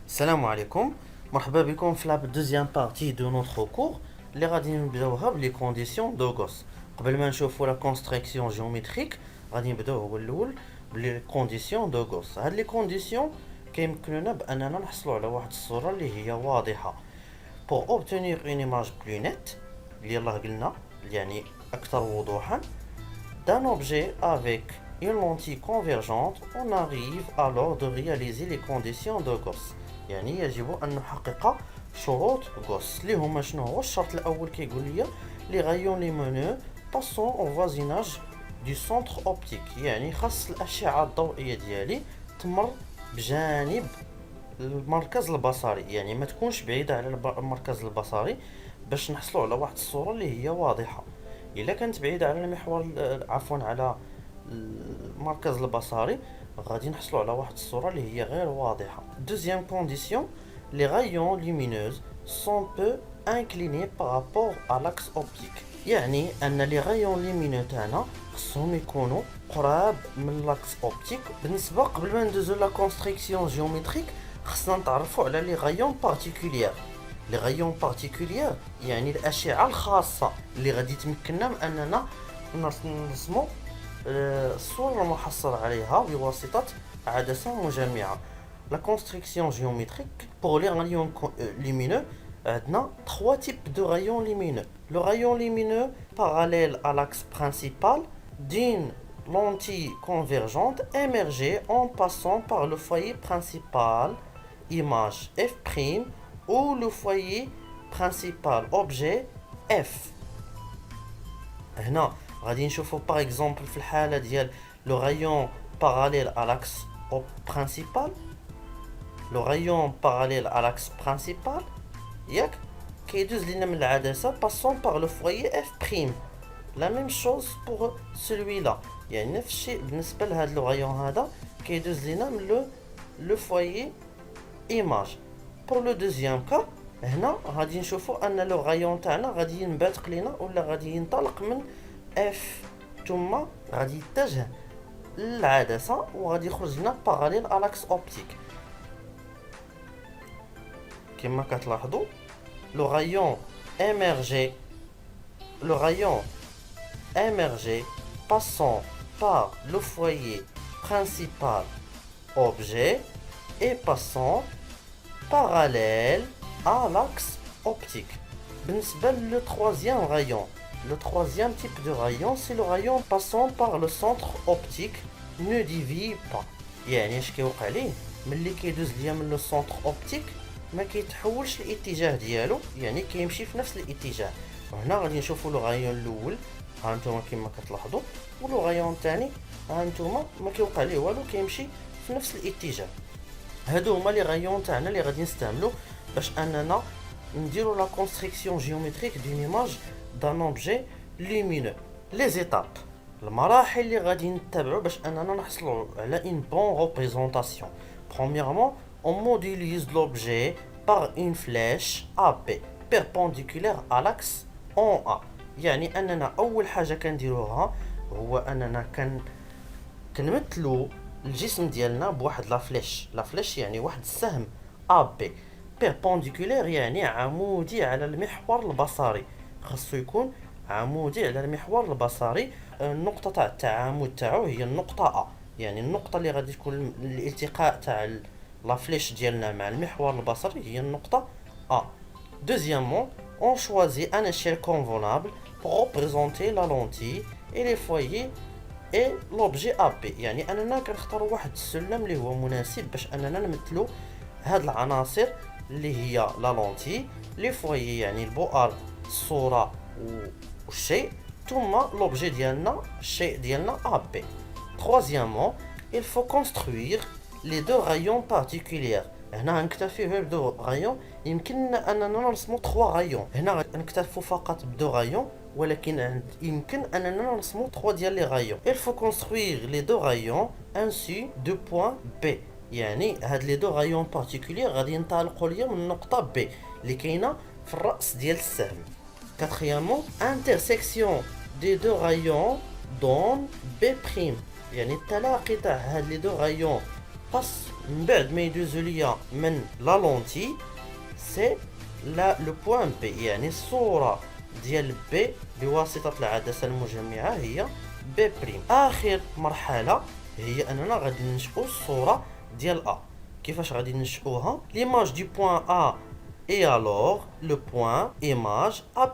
Salam alaikum, مرحبا بكم في la deuxième partie de notre cours اللي غادي نبداوها بلي conditions de Gauss. قبل ما نشوفوا la construction géométrique غادي نبداو هو الاول بلي conditions de Gauss. هاد لي conditions كيمكننا باننا نحصلوا على واحد الصوره اللي هي واضحه. pour obtenir une image plus nette اللي يلاه قلنا يعني اكثر وضوحا d'un objet avec une lentille convergente, on arrive alors de réaliser les conditions de Gauss. يعني يجب أن نحقق شروط غوس اللي هما شنو هو الشرط الأول كيقول لي لي غايون ليمونو باسون au voisinage du centre optique يعني خاص الأشعة الضوئية ديالي تمر بجانب المركز البصري يعني ما تكونش بعيدة على المركز البصري باش نحصلوا على واحد الصورة اللي هي واضحة. إلا كانت بعيدة على المحور على المركز البصري غادي نحصلوا على واحد الصورة اللي هي غير واضحة. Deuxième condition, les rayons lumineux sont peu inclinés par rapport à l'axe optique. يعني أن les rayons lumineux تاعنا خصهم يكونوا قراب من لاكس اوبتيك. بالنسبة قبل ما ندوزو لا كونستركسيون جيومتريك خصنا نتعرفوا على لي غايون بارتيكوليير. لي غايون بارتيكوليير يعني الأشعة الخاصة اللي غادي تمكننا من أننا نرسموا الصورة المحصل عليها بواسطة عدسة مجمعة. La construction géométrique pour les rayons lumineux عندنا 3 types de rayons lumineux. Le rayon lumineux parallèle à l'axe principal d'une lentille convergente émergée en passant par le foyer principal image F' ou le foyer principal objet F. هنا غادي نشوفوا par exemple في الحالة ديال le rayon parallèle à l'axe principal. Le rayon parallèle à l'axe principal ياك كيدوز لينا من العدسة passant par le foyer F'. La même chose pour celui-là يعني نفس الشيء بالنسبة لهذا le rayon هذا كيدوز لينا من le foyer image. Pour le deuxième cas هنا غادي نشوفوا ان لو غايون تاعنا غادي ينبثق لينا ولا غادي ينطلق من اف ثم غادي يتجه للعدسه وغادي يخرج لنا باراليل على لاكس اوبتيك. كما كتلاحظوا لو غايون émergé passant par le foyer principal objet et passant parallèle à l'axe optique. Le troisième rayon, le troisième type de rayon, c'est le rayon passant par le centre optique ne divise pas. يعني اش كيوقع ليه ملي كيدوز ليا من لو سونتر اوبتيك ما كيتحولش الاتجاه ديالو يعني كيمشي في نفس الاتجاه. وهنا غادي نشوفوا لو غايون الاول ها انتم كما كتلاحظوا ولو غايون الثاني ها انتم ما كيوقع ليه والو كيمشي في نفس الاتجاه. هادو هما لي غايون تاعنا اللي غادي نستعملو باش اننا نديرو لا كونستركسيون جيومتريك دون ايماج دان اوبجي لومينو. لي زيتاب المراحل اللي غادي نتبعو باش اننا نحصلوا على اون بون ريبريزونطاسيون. Premièrement, on modélise l'objet par une flèche AB perpendiculaire à l'axe en A. يعني اننا اول حاجه كنديروها هو اننا كنمثلوا الجسم ديالنا بواحد لا فليش يعني واحد السهم AB perpendiculaire يعني عمودي على المحور البصري. خاصو يكون عمودي على المحور البصري. النقطه تاع التعامد تاعو هي النقطه A يعني النقطه اللي غادي تكون الالتقاء تاع لا فليش ديالنا مع المحور البصري هي النقطه A. Deuxièmement, on choisit un échelle convenable pour représenter la lentille et les foyers et l'objet AB. يعني اننا كنختاروا واحد السلم اللي هو مناسب باش اننا نمثلوا هاد العناصر اللي هي لا لونتي لي فويي يعني البؤر الصوره والشيء ثم لوبجي ديالنا الشيء ديالنا AB. Troisièmement, il faut construire les deux rayons particuliers. هنا نكتفي بدو غايون يمكننا اننا نرسموا 3 غايون. هنا نكتفوا فقط بدو غايون ولكن يمكن اننا نرسموا 3 ديال لي غايون. Il faut construire les deux rayons ainsi de point B. يعني هاد لي دو غايون بارتيكولير غادي ينطلقوا ليا من النقطه B اللي كاينه في الراس ديال السهم. Quatrièmement, intersection des deux rayons دون بي بريم، يعني التلاقي تاع هاد لي دو غايون باس من بعد ما يدوزو ليا من لا لونتي سي لو بوان بي، يعني الصورة ديال بي بواسطة العدسة المجمعة هي بي بريم. آخر مرحلة هي أننا غادي ننشئو الصورة ديال أ. كيفاش غادي ننشئوها؟ ليماج دي بوان أ et alors le point image A'.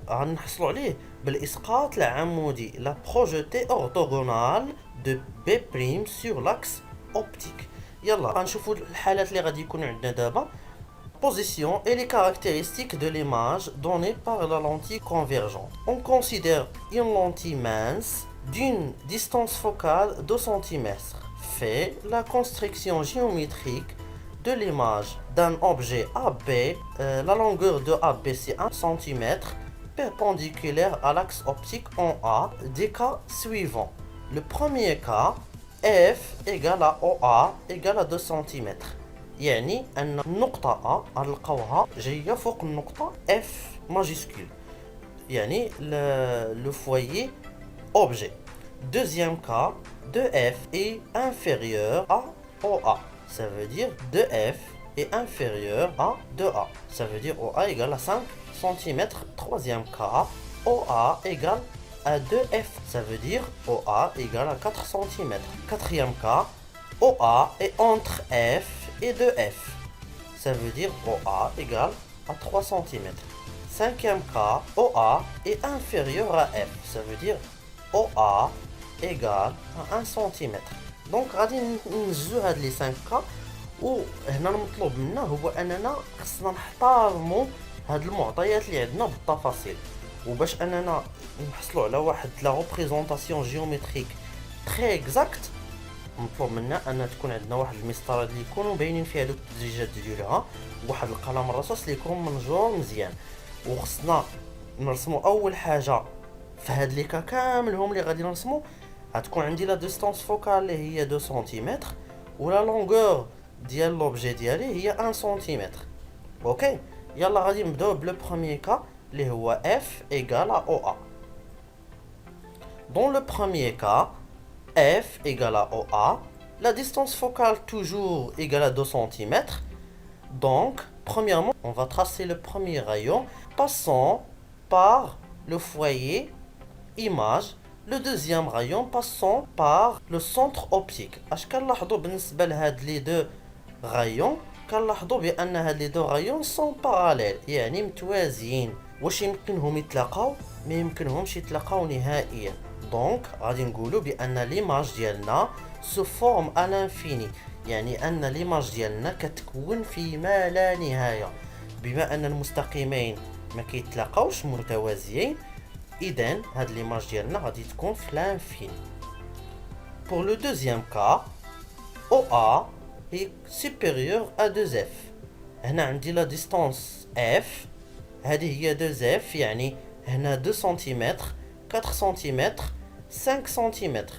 غادي نحصلوا عليه بالإسقاط العمودي la projetée orthogonale de B' sur l'axe optique. يلا غنشوفوا الحالات اللي غادي يكون عندنا دابا. Position et les caractéristiques de l'image donnée par la lentille convergente. On considère une lentille mince d'une distance focale de 2 cm. Fait la construction géométrique de l'image d'un objet AB, la longueur de AB c'est 1 cm, perpendiculaire à l'axe optique en A, des cas suivants. Le premier cas, F égale à OA égale à 2 cm. يعني أن النقطة A غنلقاوها جاية فوق النقطة F majuscule. يعني le foyer objet. Deuxième cas, 2F est inférieur à OA. Ça veut dire 2F est inférieur à 2A. Ça veut dire OA égale à 5 cm. Troisième cas, OA égale à 2F. Ça veut dire OA égale à 4 cm. Quatrième cas, OA est entre F et 2F. Ça veut dire OA égale à 3 cm. Cinquième cas, OA est inférieur à F. Ça veut dire OA égale à 1 cm. دونك غادي ننجزو هاد لي 5 كا، وهنا المطلوب منا هو اننا خصنا نحترموا هاد المعطيات اللي عندنا بالتفاصيل، وباش اننا نحصلوا على واحد لا ريبريزونطاسيون جيومتريك تري اكزاكت مطلوب منا ان تكون عندنا واحد المسطره اللي يكونوا باينين فيها دوك التدريجات ديالها، وواحد القلم الرصاص اللي يكون منجور مزيان. وخصنا نرسموا اول حاجه في هاد لي كا كاملهم اللي غادي نرسموا غتكون عندي لا ديستانس فوكال اللي هي 2 سنتيمتر، ولا لونغور ديال لوبجي ديالي هي 1 سنتيمتر. اوكي يلا غادي نبداو بلو بروميير كا اللي هو F égale à OA. Dans le premier cas, F égale à OA, la distance focale toujours égale à 2 cm. Donc, premièrement, on va tracer le premier rayon passant par le foyer image. Le deuxième rayon passant par le centre optique. اش كنلاحظوا بالنسبه لهاد لي دو غايون؟ كنلاحظوا بان هاد لي دو غايون سون باراليل، يعني متوازيين. واش يمكنهم يتلاقاو؟ ما يمكنهمش يتلاقاو نهائيا. دونك غادي نقولوا بان ليماج ديالنا سو فورم ا لانفيني، يعني ان ليماج ديالنا كتكون في ما لا نهايه. بما ان المستقيمين ما كيتلاقاوش متوازيين، إذن هاد ليماج ديالنا غادي تكون في لانفيني. Pour le deuxième cas, OA est supérieur à 2F. هنا عندي لا ديستانس F، هذه هي 2F، يعني هنا 2 سنتيمتر، 4 سنتيمتر، 5 سنتيمتر،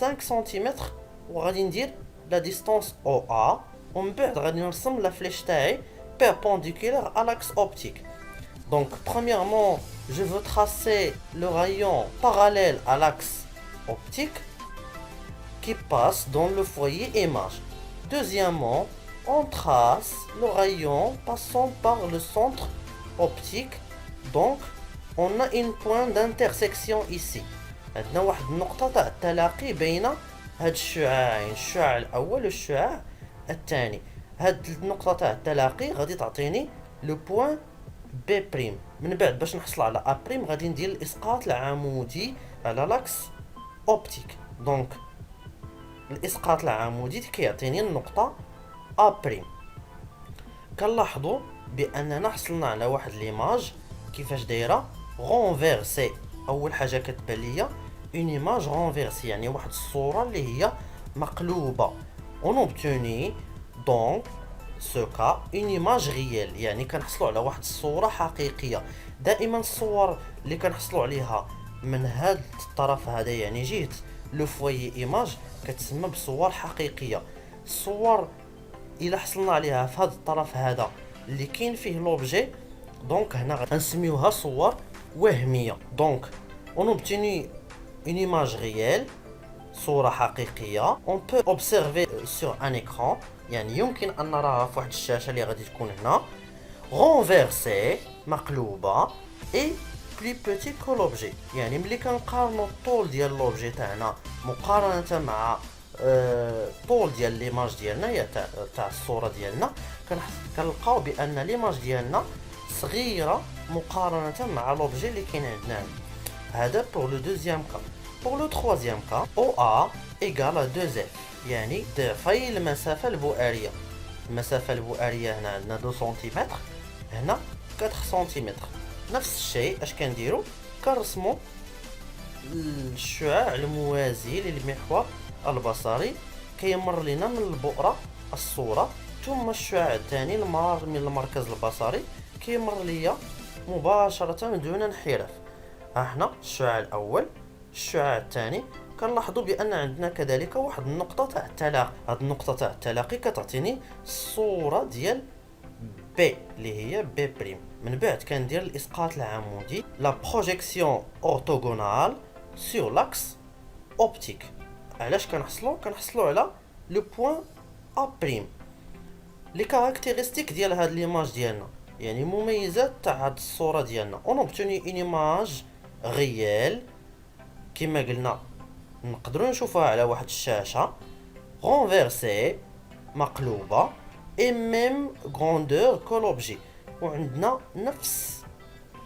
5 سنتيمتر، وغادي ندير لا ديستانس OA، ومن بعد غادي نرسم لا فليش تاعي perpendiculaire à l'axe optique. Donc premièrement, je veux tracer le rayon parallèle à l'axe optique qui passe dans le foyer image. Deuxièmement, on trace le rayon passant par le centre optique. Donc, on a une pointe d'intersection ici. عندنا واحد النقطة تاع التلاقي بين هاد الشعاعين، الشعاع الأول والشعاع الثاني. هاد النقطة تاع التلاقي غادي تعطيني لو بوين بي بريم. من بعد باش نحصل على ا بريم غادي ندير الاسقاط العمودي على لاكس اوبتيك. دونك الاسقاط العمودي كيعطيني النقطه ا بريم. كنلاحظوا باننا حصلنا على واحد ليماج كيفاش دايره رونفيرسي. اول حاجه كتبان ليا اون ايماج رونفيرسي، يعني واحد الصوره اللي هي مقلوبه. اون اوبتوني دونك سو كا اون ايماج ريال، يعني كنحصلوا على واحد الصوره حقيقيه. دائما الصور اللي كنحصلوا عليها من هذا الطرف هذا، يعني جهه لو فوي ايماج، كتسمى بصور حقيقيه. الصور الا حصلنا عليها في هذا الطرف هذا اللي كاين فيه لوبجي، دونك هنا غنسميوها صور وهميه. دونك اون اوبتيني une image réelle صورة حقيقية on peut observer sur un écran يعني يمكن أن نراها في واحد الشاشة اللي غادي تكون هنا renversée مقلوبة et plus petit que l'objet يعني ملي كنقارنو الطول ديال لوبجي تاعنا مقارنة مع الطول ديال ليماج ديالنا هي تاع الصورة ديالنا كنلقاو بأن ليماج ديالنا صغيرة مقارنة مع لوبجي اللي كاين عندنا هذا pour le deuxième cas. Pour le troisième cas, OA égale à 2F يعني ضعفي المسافة البؤرية. المسافة البؤرية هنا عندنا 2 سنتيمتر هنا 4 سنتيمتر. نفس الشيء اش كنديرو كنرسمو الشعاع الموازي للمحور البصري كيمر لنا من البؤرة الصورة ثم الشعاع الثاني المار من المركز البصري كيمر ليا مباشرة دون انحراف. هنا الشعاع الأول الشعاع الثاني كنلاحظوا بأن عندنا كذلك واحد النقطة تاع التلاقي. هاد النقطة تاع التلاقي كتعطيني الصورة ديال بي اللي هي بي بريم. من بعد كندير الإسقاط العمودي لا بروجيكسيون أورتوغونال سور لاكس أوبتيك. علاش كنحصلوا على لو بوين أ بريم. لي كاركتيرستيك ديال هاد ليماج ديالنا يعني مميزات تاع هاد الصورة ديالنا اون اوبتوني اون ايماج غيال كما قلنا نقدروا نشوفها على واحد الشاشة renversée مقلوبة et même grandeur que l'objet وعندنا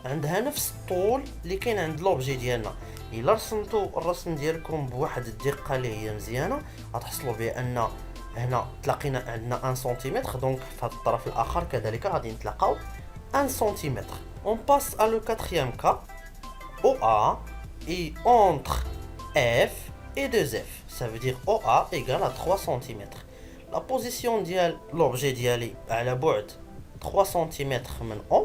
عندها نفس الطول اللي كاين عند لوبجي ديالنا. الا رسمتوا الرسم ديالكم بواحد الدقة اللي هي مزيانة غتحصلوا بان هنا تلاقينا عندنا 1 سنتيمتر دونك في هذا الطرف الاخر كذلك غادي نتلاقاو 1 سنتيمتر. On passe à le quatrième cas. OA est entre F et 2F. Ça veut dire OA égale à 3 cm. La position ديال l'objet ديالي على بعد 3 cm من O.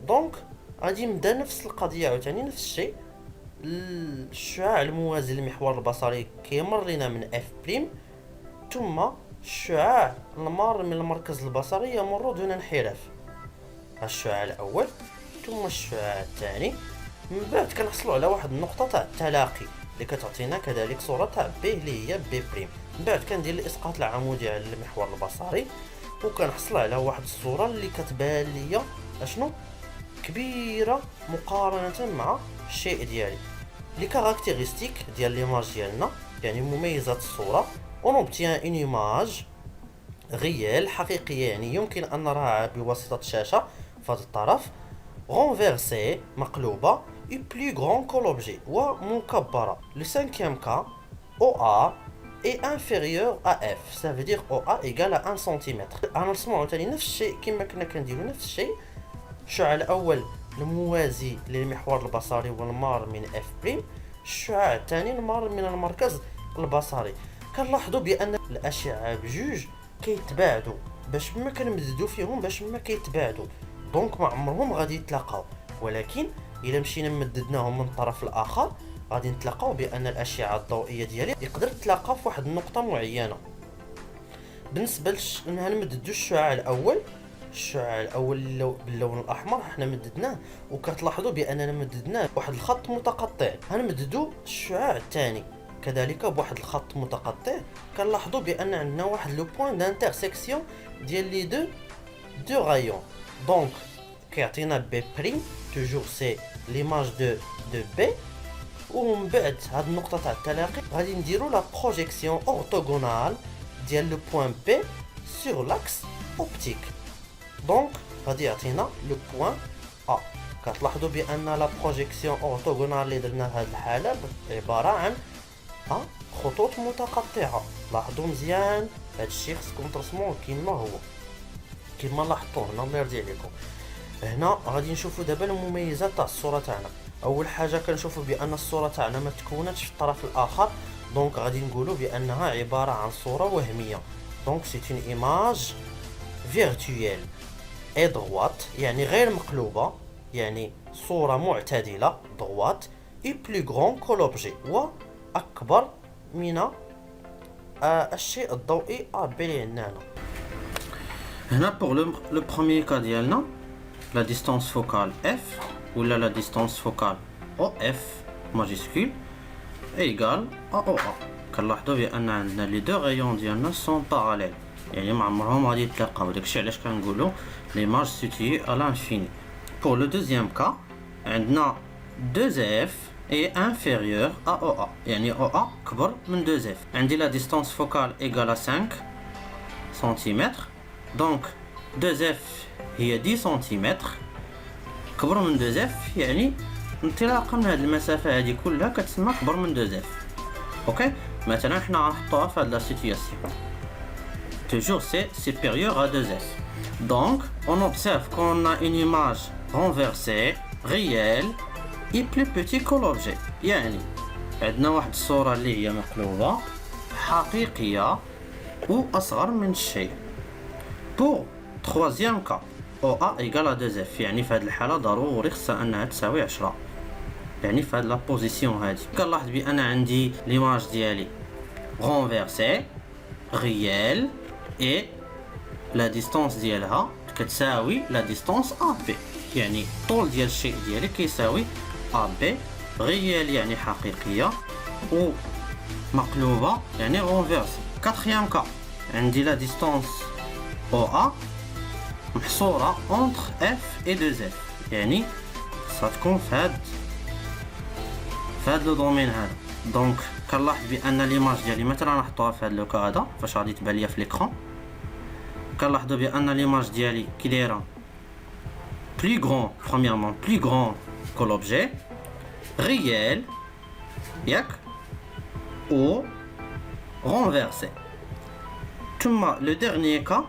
Donc غادي نبدا نفس القضية عاوتاني نفس الشيء. الشعاع الموازي للمحور البصري كيمر لنا من F' ثم الشعاع المار من المركز البصري يمر دون انحراف. الشعاع الأول ثم الشعاع الثاني. من بعد كنحصلوا على واحد النقطة تاع التلاقي اللي كتعطينا كذلك صورة تاع بي اللي هي بي بريم. من بعد كندير الإسقاط العمودي على المحور البصري وكنحصل على واحد الصورة اللي كتبان ليا اشنو كبيرة مقارنة مع الشيء ديالي. لي كاركتيرستيك ديال ليماج ديالنا يعني مميزات الصورة on obtient une image réelle حقيقية يعني يمكن أن نراها بواسطة شاشة في هذا الطرف renversée مقلوبة et plus grand que l'objet ومكبرة. Le cinquième cas OA est inférieur à F. Ça veut dire OA égale à 1 cm. غنرسمو عاوتاني نفس الشيء كما كنا كنديرو نفس الشيء. الشعاع الأول الموازي للمحور البصري والمار من F'. الشعاع الثاني المار من المركز البصري. كنلاحظوا بأن الأشعة بجوج كيتباعدوا باش ما كنمددوا فيهم باش ما كيتباعدوا دونك ما عمرهم غادي يتلاقاو. ولكن الا مشينا مددناهم من الطرف الاخر غادي نتلاقاو بان الاشعه الضوئيه ديالي يقدر تلاقى في واحد النقطه معينه. بالنسبه انها نمددوا الشعاع الاول باللون الاحمر حنا مددناه وكتلاحظوا باننا مددناه بواحد الخط متقطع. غنمددوا الشعاع الثاني كذلك بواحد الخط متقطع. كنلاحظوا بان عندنا واحد لو بوين دانترسيكسيون ديال لي دو رايون دونك كيعطينا بي بريم توجور سي ليماج دو بي. ومن بعد هاد النقطه تاع التلاقي غادي نديرو لا بروجيكسيون اورتوغونال ديال لو بوين بي سور لاكس اوبتيك دونك غادي يعطينا لو بوين ا. كتلاحظوا بان لا بروجيكسيون اورتوغونال اللي درنا في هاد الحاله عباره عن خطوط متقطعه. لاحظوا مزيان هادشي خصكم ترسموه كما هو كما لاحظتوا هنا. الله يرضي عليكم. هنا غادي نشوفوا دابا المميزات تاع الصوره تاعنا. اول حاجه كنشوفوا بان الصوره تاعنا ما تكونتش في الطرف الاخر دونك غادي نقولوا بانها عباره عن صوره وهميه. دونك سي اون ايماج فيرتويال اي دروات يعني غير مقلوبه يعني صوره معتدله دروات اي بلو غران كو لوبجي واكبر من الشيء الضوئي بي اللي عندنا هنا. هنا pour le premier cas ديالنا la distance focale f ou la distance focale OF majuscule ايغال ا او ا. كنلاحظوا بان عندنا لي دو غيون ديالنا سون باراليل، يعني ما عمرهم غادي يتلاقاو. داكشي علاش كنقولوا ليماج سيتيي ا لانفيني. pour le deuxième cas عندنا 2f est inférieur à OA، يعني OA كبر من 2f. عندي la distance focale égale à 5 cm، donc 2f هي 10 cm كبر من 2f، يعني انطلاقا من هذه المسافة هذه كلها كتسمى كبر من 2f. اوكي، مثلا حنا غنحطوها في هذه لا سيتوياسيون toujours c'est supérieur à 2f. donc on observe qu'on a une image renversée réelle et plus petit que l'objet، يعني عندنا واحد الصورة اللي هي مقلوبة حقيقية وأصغر من الشيء. pour troisième cas OA égale à 2f، يعني في هذه الحالة ضروري خصها أنها تساوي 10، يعني في هذه لا بوزيسيون هذه كنلاحظ بأن عندي ليماج ديالي renversée réelle et لا ديستونس ديالها كتساوي لا ديستونس AB، يعني الطول ديال الشيء ديالي كيساوي AB. غيال يعني حقيقية ومقلوبة يعني رونفيرسي. كاتريام كا عندي لا ديستونس OA محصورة entre F et 2F، يعني ستكون في هاد لو دومين هذا. دونك كنلاحظ بأن ليماج ديالي مثلا نحطوها في هاد لوكا هذا فاش غادي تبان ليا في ليكرون. كنلاحظوا بأن ليماج ديالي كي دايره plus grand، premièrement plus grand que l'objet réel ياك ou renversé. ثم لو dernier cas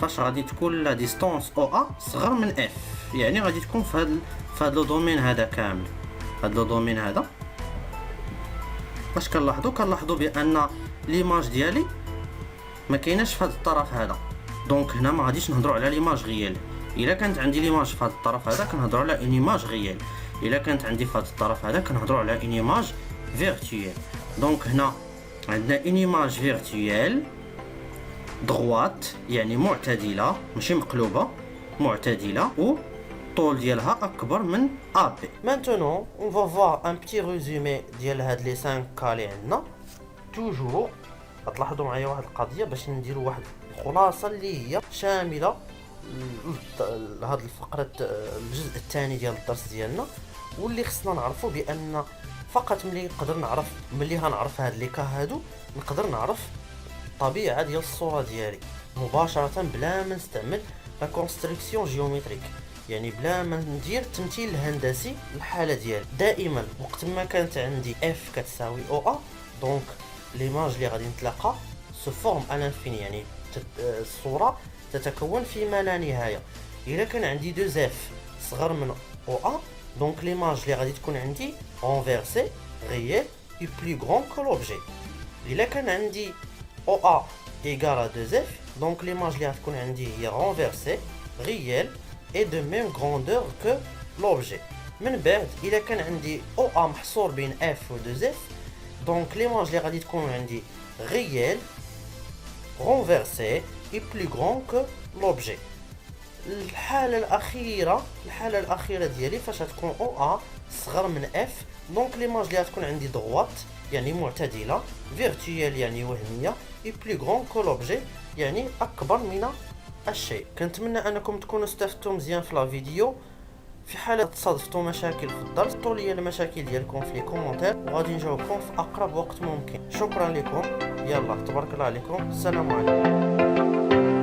فاش غادي تكون لا ديستونس OA صغر من F، يعني غادي تكون في هاد لو دومين هذا كامل. هاد لو دومين هذا واش كنلاحظوا بأن ليماج ديالي ما كايناش في هاد الطرف هذا. دونك هنا ما غاديش نهضروا على ليماج غيال. الا كانت عندي ليماج في هذا الطرف هذا كنهضروا على اون ايماج غيال، الا كانت عندي في هذا الطرف هذا كنهضروا على اون ايماج فيرتويال. دونك هنا عندنا اون ايماج فيرتويال droite، يعني معتدله ماشي مقلوبه، معتدله والطول ديالها اكبر من AB. Maintenant on va voir un petit résumé ديال هاد لي 5 كا اللي عندنا. toujours غتلاحظوا معايا واحد القضيه باش نديروا واحد الخلاصه اللي هي شامله لهاد الفقره الجزء الثاني ديال الدرس ديالنا، واللي خصنا نعرفوا بان فقط ملي هنعرف هاد لي كا هادو نقدر نعرف الطبيعه ديال الصوره ديالي مباشره بلا ما نستعمل لا كونستركسيون جيومتريك، يعني بلا ما ندير التمثيل الهندسي للحاله ديالي. دائما وقت ما كانت عندي اف كتساوي او ا، دونك ليماج اللي غادي نتلاقى سو فورم ا لانفيني، يعني الصوره تتكون في ما لا نهايه. الا كان عندي 2 اف صغر من او ا، دونك ليماج اللي غادي تكون عندي renversée réelle et plus grand que l'objet. الا كان عندي او ا égale à 2f، دونك ليماج اللي غتكون عندي هي renversée réelle et de même grandeur que l'objet. من بعد الا كان عندي او ا محصور بين f و 2f، دونك ليماج اللي غادي تكون عندي réelle renversée et plus grand que l'objet. الحالة الأخيرة ديالي فاش غتكون او ا صغر من اف، دونك ليماج اللي غتكون عندي droite يعني معتدلة، فيرتويال يعني وهمية، et plus grand que l'objet يعني أكبر من الشيء. كنتمنى أنكم تكونوا استفدتوا مزيان في لا فيديو. في حالة تصادفتوا مشاكل في الدرس طولوا لي المشاكل ديالكم في لي كومونتير وغادي نجاوبكم في أقرب وقت ممكن. شكرا لكم، يلا تبارك الله عليكم، السلام عليكم.